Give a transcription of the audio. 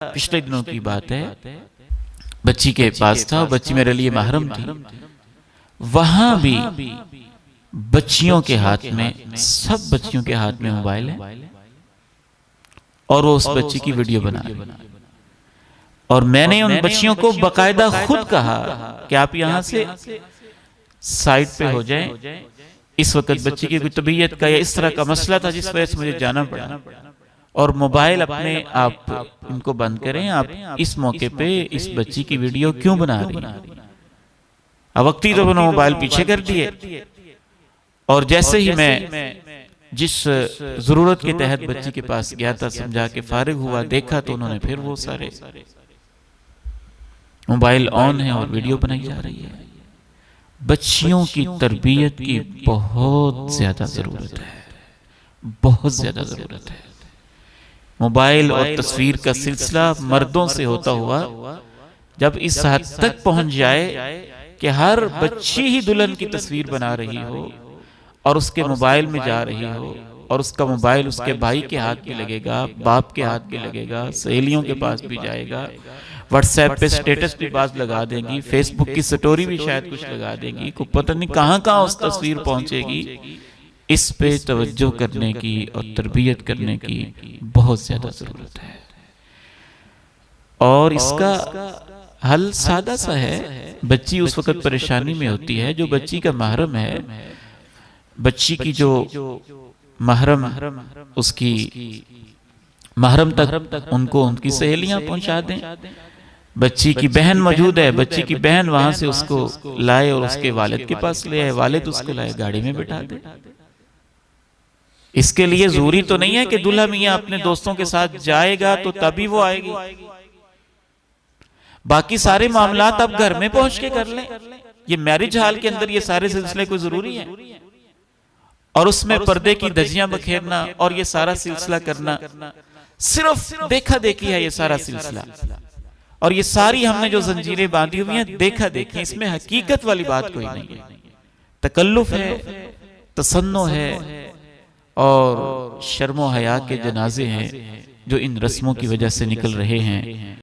पिछले दिनों की बात है, बच्ची के पास था, बच्ची मेरे लिए महरम थी। वहां भी बच्चियों के हाथ में, सब बच्चियों के हाथ में मोबाइल है और वो उस बच्ची की वीडियो बना रही है। और मैंने उन बच्चियों को बकायदा खुद कहा कि आप यहां से साइड पे हो जाएं। इस वक्त बच्ची की कोई तबीयत का या इस तरह का मसला था जिस वजह से मुझे जाना पड़ा, और मोबाइल अपने आप इनको बंद करें। आप इस मौके पे इस बच्ची की वीडियो क्यों बना रही हैं? अब वक्ती तो उन्होंने मोबाइल पीछे कर दिए, और जैसे ही मैं जिस जरूरत के तहत बच्ची के पास गया था, समझा के फारिग हुआ, देखा तो उन्होंने फिर वो सारे मोबाइल ऑन है और वीडियो बनाई जा रही है। बच्चियों की तरबियत की बहुत ज्यादा जरूरत है, बहुत ज्यादा जरूरत है। मोबाइल और तस्वीर का सिलसिला मर्दों से होता हुआ जब इस हद तक पहुंच जाए कि हर बच्ची ही दुल्हन की तस्वीर बना रही हो और उसके मोबाइल में जा रही हो, और उसका मोबाइल उसके भाई के हाथ में लगेगा, बाप के हाथ में लगेगा, सहेलियों के पास भी जाएगा, व्हाट्सएप पे स्टेटस भी बात लगा देंगी, फेसबुक की स्टोरी भी शायद कुछ लगा देंगी, को पता नहीं कहां कहां उस तस्वीर पहुंचेगी। इस पे तवज्जो करने की और तरबियत करने की बहुत ज्यादा जरूरत है। और इसका हल सादा सा है। बच्ची उस वक्त परेशानी में होती है, जो बच्ची का महरम है, बच्ची की जो महरम उसकी महरम तक उनको उनकी सहेलियां पहुंचा दें। बच्ची की बहन मौजूद है, बच्ची की बहन वहां से उसको लाए और उसके वालिद के पास ले आए, वालिद उसको लाए गाड़ी में बिठा दे। इसके लिए जरूरी तो नहीं है कि दूल्हा मियां अपने दोस्तों के साथ जाएगा तो तभी वो आएगी। बाकी सारे मामलात आप घर में पहुंच के कर लें। ये मैरिज हाल के अंदर ये सारे सिलसिले कोई जरूरी है? और उसमें पर्दे की धज्जियां बखेरना और ये सारा सिलसिला करना सिर्फ देखा देखी है। ये सारा सिलसिला और ये सारी हमने जो जंजीरें बांधी हुई हैं देखा देखी, इसमें हकीकत वाली बात कोई नहीं है। तकल्लुफ है, तसन्नो है और शर्मो हया के जनाजे हैं जो इन रस्मों की वजह से निकल रहे हैं।